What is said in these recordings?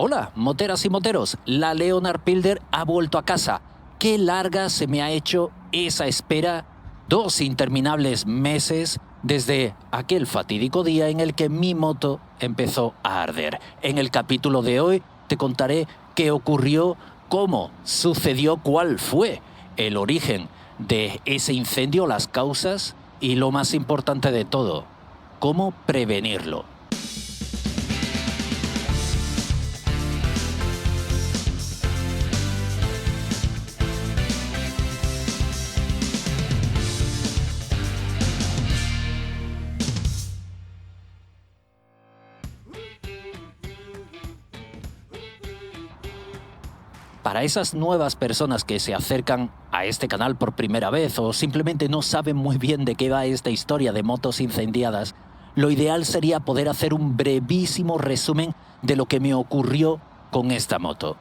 Hola, moteras y moteros, la Leonard Pilder ha vuelto a casa. Qué larga se me ha hecho esa espera, 2 interminables meses desde aquel fatídico día en el que mi moto empezó a arder. En el capítulo de hoy te contaré qué ocurrió, cómo sucedió, cuál fue el origen de ese incendio, las causas y lo más importante de todo, cómo prevenirlo. Para esas nuevas personas que se acercan a este canal por primera vez o simplemente no saben muy bien de qué va esta historia de motos incendiadas, lo ideal sería poder hacer un brevísimo resumen de lo que me ocurrió con esta moto.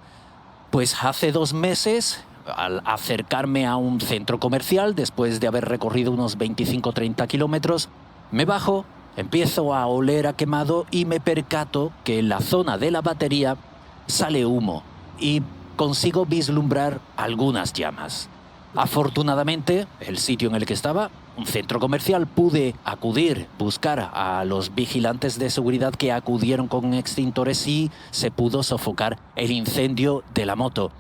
Pues hace 2 meses, al acercarme a un centro comercial, después de haber recorrido unos 25-30 kilómetros, me bajo, empiezo a oler a quemado y me percato que en la zona de la batería sale humo y consigo vislumbrar algunas llamas. Afortunadamente, el sitio en el que estaba, un centro comercial, pude acudir, buscar a los vigilantes de seguridad que acudieron con extintores y se pudo sofocar el incendio de la moto.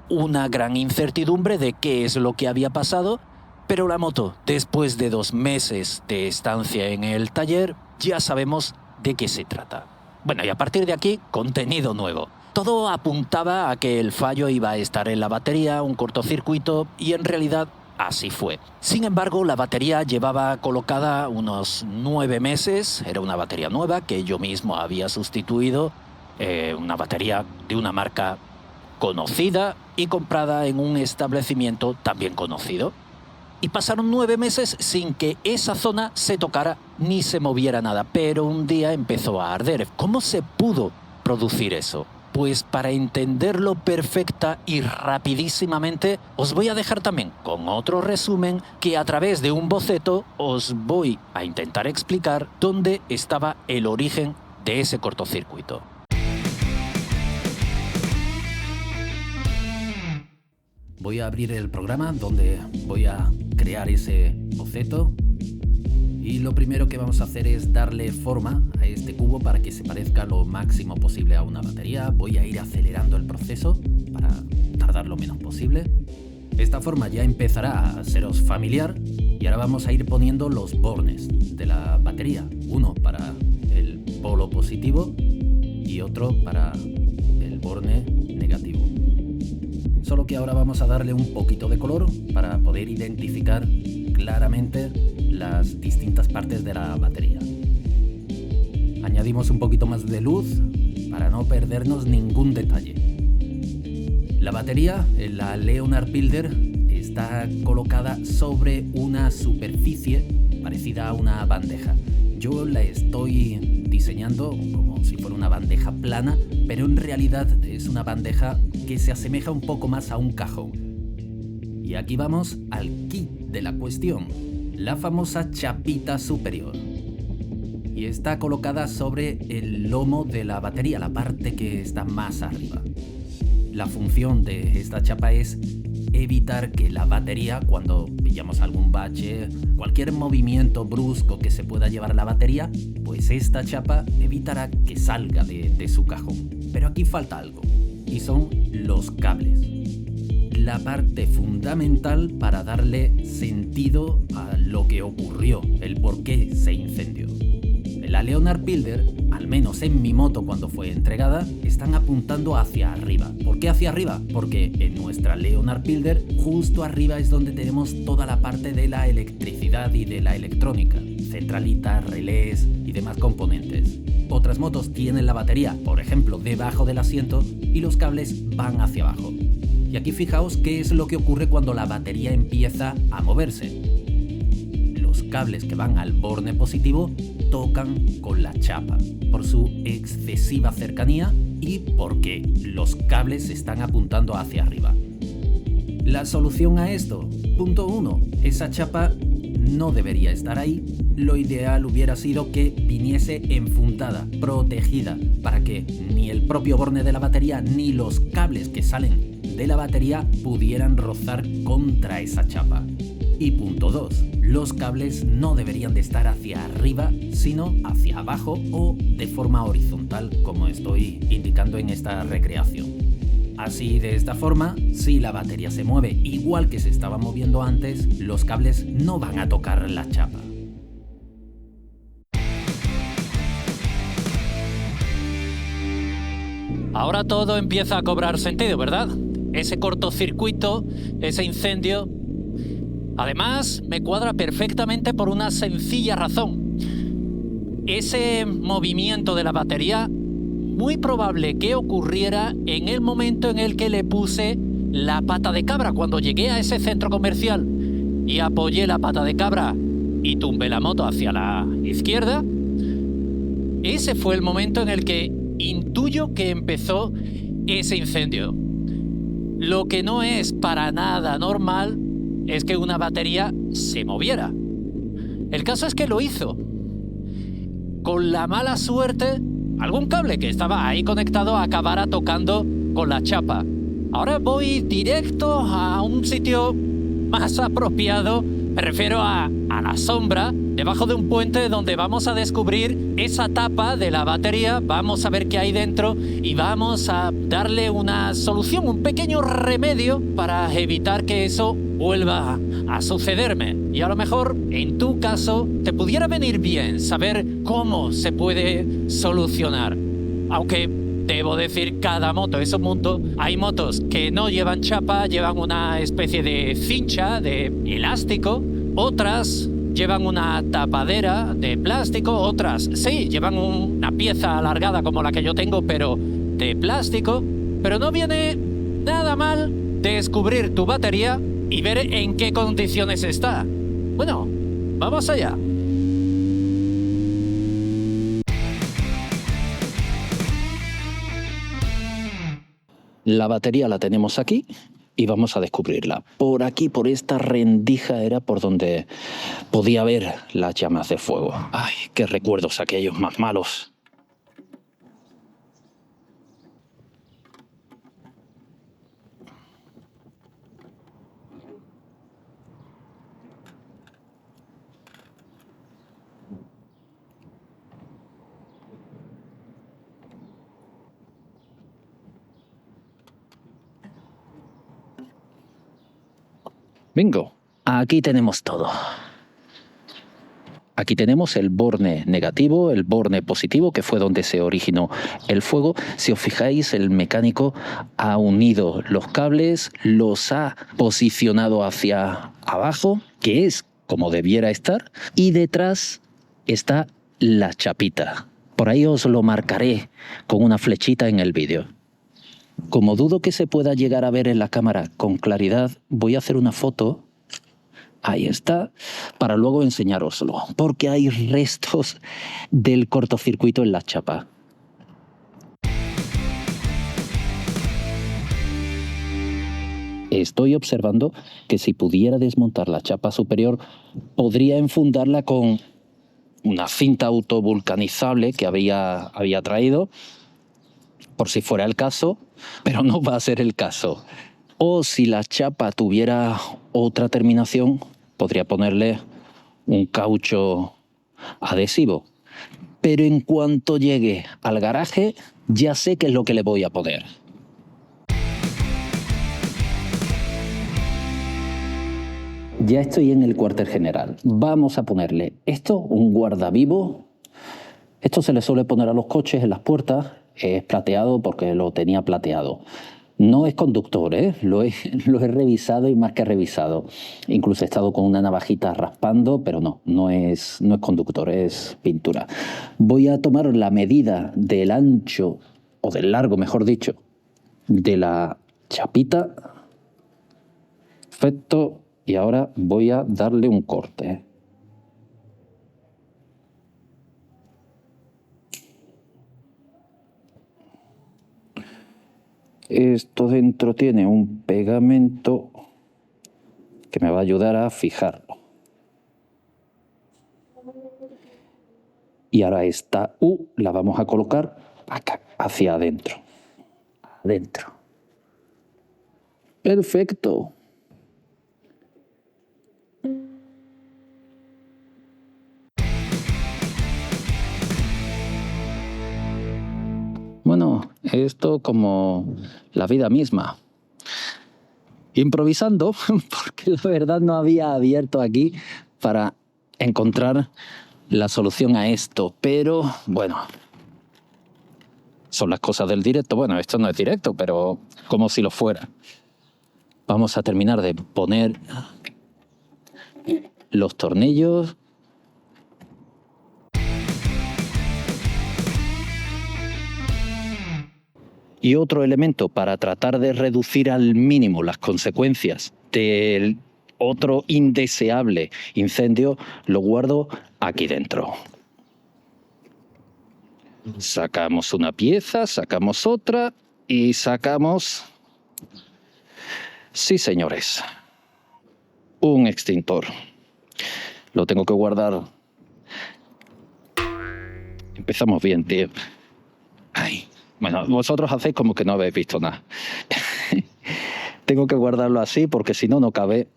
Una gran incertidumbre de qué es lo que había pasado, pero la moto, después de 2 meses de estancia en el taller, ya sabemos de qué se trata. Bueno, y a partir de aquí, contenido nuevo. Todo apuntaba a que el fallo iba a estar en la batería, un cortocircuito, y en realidad así fue. Sin embargo, la batería llevaba colocada unos 9 meses, era una batería nueva que yo mismo había sustituido, una batería de una marca conocida y comprada en un establecimiento también conocido. Y pasaron 9 meses sin que esa zona se tocara ni se moviera nada, pero un día empezó a arder. ¿Cómo se pudo producir eso? Pues para entenderlo perfecta y rapidísimamente, os voy a dejar también con otro resumen que a través de un boceto os voy a intentar explicar dónde estaba el origen de ese cortocircuito. Voy a abrir el programa donde voy a crear ese boceto. Y lo primero que vamos a hacer es darle forma a este cubo para que se parezca lo máximo posible a una batería. Voy a ir acelerando el proceso para tardar lo menos posible. Esta forma ya empezará a seros familiar y ahora vamos a ir poniendo los bornes de la batería. Uno para el polo positivo y otro para el borne negativo. Solo que ahora vamos a darle un poquito de color para poder identificar claramente las distintas partes de la batería. Añadimos un poquito más de luz para no perdernos ningún detalle. La batería, la Leonard Pilder, está colocada sobre una superficie parecida a una bandeja. Yo la estoy diseñando como si fuera una bandeja plana, pero en realidad es una bandeja que se asemeja un poco más a un cajón. Y aquí vamos al kit de la cuestión, la famosa chapita superior. Y está colocada sobre el lomo de la batería, la parte que está más arriba. La función de esta chapa es evitar que la batería, cuando pillamos algún bache, cualquier movimiento brusco que se pueda llevar la batería, pues esta chapa evitará que salga de su cajón. Pero aquí falta algo, y son los cables. La parte fundamental para darle sentido a lo que ocurrió, el por qué se incendió. La Leonard Pilder, al menos en mi moto cuando fue entregada, están apuntando hacia arriba. ¿Por qué hacia arriba? Porque en nuestra Leonard Pilder, justo arriba es donde tenemos toda la parte de la electricidad y de la electrónica, centralitas, relés y demás componentes. Otras motos tienen la batería, por ejemplo, debajo del asiento y los cables van hacia abajo. Y aquí fijaos qué es lo que ocurre cuando la batería empieza a moverse. Los cables que van al borne positivo tocan con la chapa por su excesiva cercanía y porque los cables están apuntando hacia arriba. La solución a esto, punto 1, esa chapa no debería estar ahí. Lo ideal hubiera sido que viniese enfundada, protegida, para que ni el propio borne de la batería ni los cables que salen de la batería pudieran rozar contra esa chapa. Y punto 2. Los cables no deberían de estar hacia arriba, sino hacia abajo o de forma horizontal, como estoy indicando en esta recreación. Así, de esta forma, si la batería se mueve igual que se estaba moviendo antes, los cables no van a tocar la chapa. Ahora todo empieza a cobrar sentido, ¿verdad? Ese cortocircuito, ese incendio. Además, me cuadra perfectamente por una sencilla razón. Ese movimiento de la batería, muy probable que ocurriera en el momento en el que le puse la pata de cabra, cuando llegué a ese centro comercial y apoyé la pata de cabra y tumbé la moto hacia la izquierda. Ese fue el momento en el que intuyo que empezó ese incendio. Lo que no es para nada normal es que una batería se moviera. El caso es que lo hizo. Con la mala suerte, algún cable que estaba ahí conectado acabara tocando con la chapa. Ahora voy directo a un sitio más apropiado. Me refiero a la sombra, debajo de un puente donde vamos a descubrir esa tapa de la batería, vamos a ver qué hay dentro y vamos a darle una solución, un pequeño remedio para evitar que eso vuelva a sucederme. Y a lo mejor, en tu caso, te pudiera venir bien saber cómo se puede solucionar. Aunque debo decir, cada moto es un mundo. Hay motos que no llevan chapa, llevan una especie de cincha, de elástico. Otras llevan una tapadera de plástico. Otras, sí, llevan una pieza alargada como la que yo tengo, pero de plástico. Pero no viene nada mal descubrir tu batería y ver en qué condiciones está. Bueno, vamos allá. La batería la tenemos aquí y vamos a descubrirla. Por aquí, por esta rendija, era por donde podía ver las llamas de fuego. ¡Ay, qué recuerdos aquellos más malos! Bingo, aquí tenemos todo. Aquí tenemos el borne negativo, el borne positivo, que fue donde se originó el fuego. Si os fijáis, el mecánico ha unido los cables, los ha posicionado hacia abajo, que es como debiera estar, y detrás está la chapita. Por ahí os lo marcaré con una flechita en el vídeo. Como dudo que se pueda llegar a ver en la cámara con claridad, voy a hacer una foto. Ahí está, para luego enseñároslo, porque hay restos del cortocircuito en la chapa. Estoy observando que si pudiera desmontar la chapa superior, podría enfundarla con una cinta autovulcanizable que había traído, por si fuera el caso, pero no va a ser el caso. O si la chapa tuviera otra terminación, podría ponerle un caucho adhesivo. Pero en cuanto llegue al garaje, ya sé qué es lo que le voy a poner. Ya estoy en el cuartel general. Vamos a ponerle esto, un guardavivo. Esto se le suele poner a los coches en las puertas. Es plateado porque lo tenía plateado. No es conductor, ¿eh? Lo he revisado y más que revisado. Incluso he estado con una navajita raspando, pero no es conductor, es pintura. Voy a tomar la medida del ancho, o del largo, mejor dicho, de la chapita. Perfecto. Y ahora voy a darle un corte. Esto dentro tiene un pegamento que me va a ayudar a fijarlo. Y ahora esta U la vamos a colocar acá, hacia adentro. Adentro. Perfecto. Bueno, esto como la vida misma. Improvisando, porque la verdad no había abierto aquí para encontrar la solución a esto, pero bueno, son las cosas del directo. Bueno, esto no es directo, pero como si lo fuera. Vamos a terminar de poner los tornillos. Y otro elemento para tratar de reducir al mínimo las consecuencias del otro indeseable incendio, lo guardo aquí dentro. Sacamos una pieza, sacamos otra y sacamos... Sí, señores. Un extintor. Lo tengo que guardar. Empezamos bien, tío. Ay. Bueno, vosotros hacéis como que no habéis visto nada. Tengo que guardarlo así porque si no, no cabe.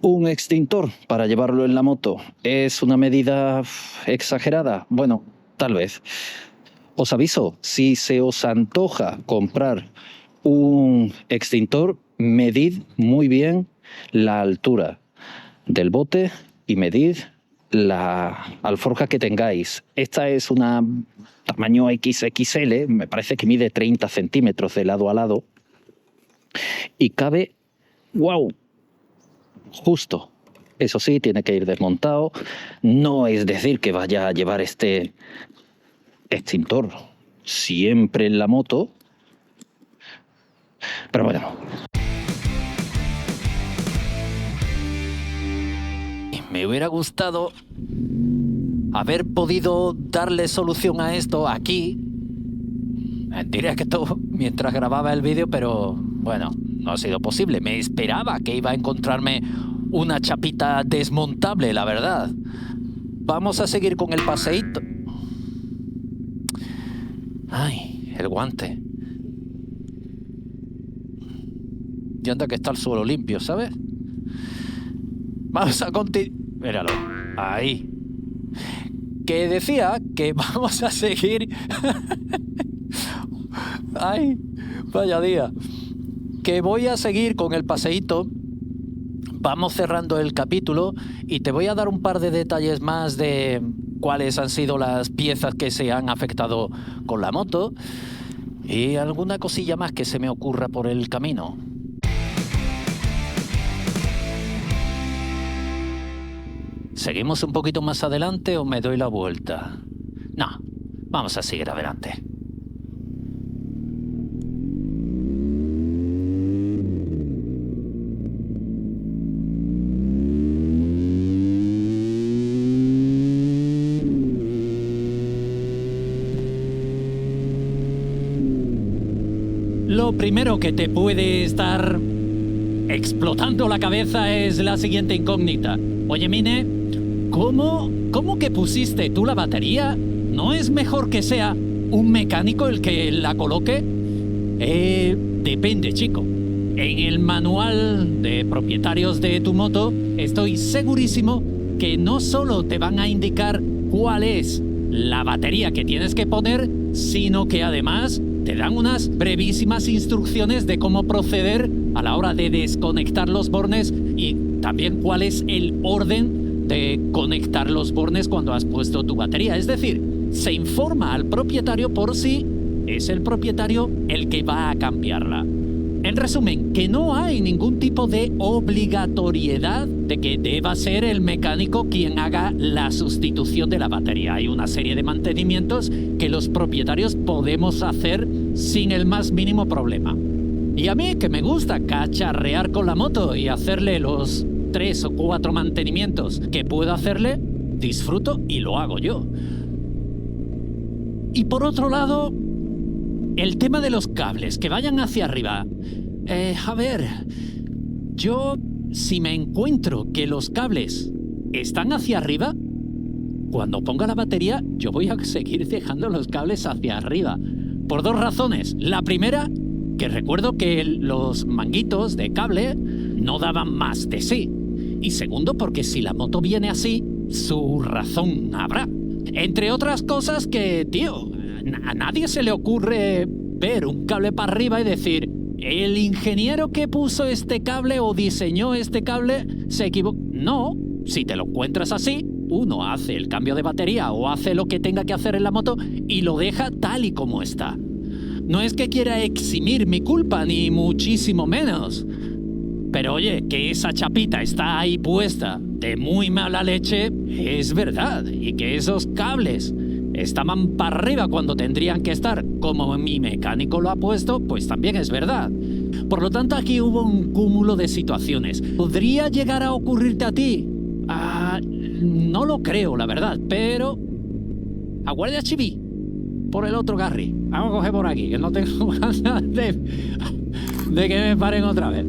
Un extintor para llevarlo en la moto. ¿Es una medida exagerada? Bueno, tal vez. Os aviso, si se os antoja comprar un extintor, medid muy bien la altura del bote y medid la alforja que tengáis. Esta es una tamaño XXL, me parece que mide 30 centímetros de lado a lado y cabe, wow, justo. Eso sí, tiene que ir desmontado. No es decir que vaya a llevar este extintor siempre en la moto, pero bueno. Me hubiera gustado haber podido darle solución a esto aquí, en directo, mientras grababa el vídeo, pero bueno, no ha sido posible. Me esperaba que iba a encontrarme una chapita desmontable, la verdad. Vamos a seguir con el paseíto. Ay, el guante. Y anda que está el suelo limpio, ¿sabes? Vamos a continuar. Míralo, ahí. Que decía que vamos a seguir. Ay, vaya día. Que voy a seguir con el paseíto. Vamos cerrando el capítulo y te voy a dar un par de detalles más de cuáles han sido las piezas que se han afectado con la moto y alguna cosilla más que se me ocurra por el camino. ¿Seguimos un poquito más adelante o me doy la vuelta? No, vamos a seguir adelante. Lo primero que te puede estar explotando la cabeza es la siguiente incógnita. Oye, Mine, ¿cómo que pusiste tú la batería? ¿No es mejor que sea un mecánico el que la coloque? Depende, chico. En el manual de propietarios de tu moto estoy segurísimo que no solo te van a indicar cuál es la batería que tienes que poner, sino que además te dan unas brevísimas instrucciones de cómo proceder a la hora de desconectar los bornes y también cuál es el orden de conectar los bornes cuando has puesto tu batería. Es decir, se informa al propietario por si es el propietario el que va a cambiarla. En resumen, que no hay ningún tipo de obligatoriedad de que deba ser el mecánico quien haga la sustitución de la batería. Hay una serie de mantenimientos que los propietarios podemos hacer sin el más mínimo problema. Y a mí, que me gusta cacharrear con la moto y hacerle los 3 o 4 mantenimientos que puedo hacerle, disfruto y lo hago yo. Y por otro lado, el tema de los cables, que vayan hacia arriba. A ver, yo si me encuentro que los cables están hacia arriba, cuando ponga la batería, yo voy a seguir dejando los cables hacia arriba. Por 2 razones. La primera, que recuerdo que los manguitos de cable no daban más de sí. Y segundo, porque si la moto viene así, su razón habrá. Entre otras cosas que, tío, a nadie se le ocurre ver un cable para arriba y decir, el ingeniero que puso este cable o diseñó este cable se equivocó. No, si te lo encuentras así, uno hace el cambio de batería o hace lo que tenga que hacer en la moto y lo deja tal y como está. No es que quiera eximir mi culpa, ni muchísimo menos. Pero oye, que esa chapita está ahí puesta de muy mala leche, es verdad. Y que esos cables estaban para arriba cuando tendrían que estar, como mi mecánico lo ha puesto, pues también es verdad. Por lo tanto, aquí hubo un cúmulo de situaciones. ¿Podría llegar a ocurrirte a ti? No lo creo, la verdad, pero... a guardia chiví, por el otro Garry. Vamos a coger por aquí, que no tengo ganas de que me paren otra vez.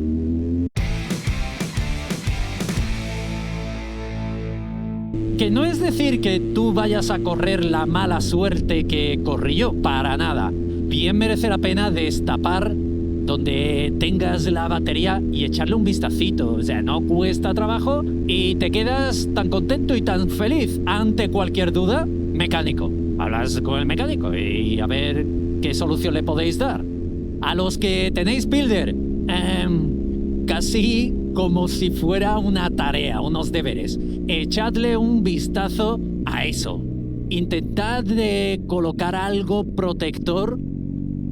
Que no es decir que tú vayas a correr la mala suerte que corrí yo, para nada. Bien merece la pena destapar donde tengas la batería y echarle un vistacito. O sea, no cuesta trabajo y te quedas tan contento y tan feliz. Ante cualquier duda, mecánico. Hablas con el mecánico y a ver qué solución le podéis dar. A los que tenéis builder, casi como si fuera una tarea, unos deberes. Echadle un vistazo a eso. Intentad de colocar algo protector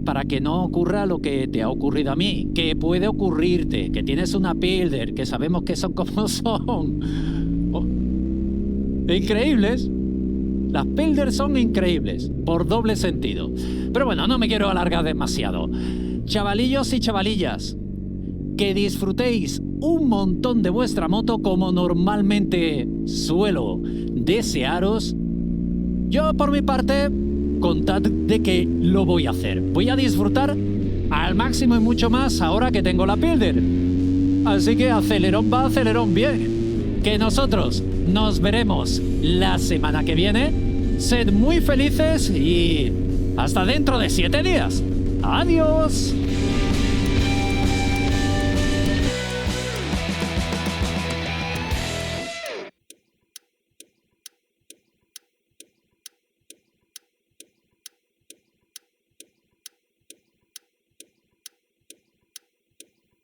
para que no ocurra lo que te ha ocurrido a mí, que puede ocurrirte, que tienes una builder, que sabemos que son como son. Increíbles. Las builders son increíbles, por doble sentido. Pero bueno, no me quiero alargar demasiado. Chavalillos y chavalillas, que disfrutéis un montón de vuestra moto como normalmente suelo desearos. Yo, por mi parte, contad de que lo voy a hacer. Voy a disfrutar al máximo y mucho más ahora que tengo la builder. Así que acelerón va, acelerón bien. Que nosotros nos veremos la semana que viene. Sed muy felices y hasta dentro de 7 días. ¡Adiós!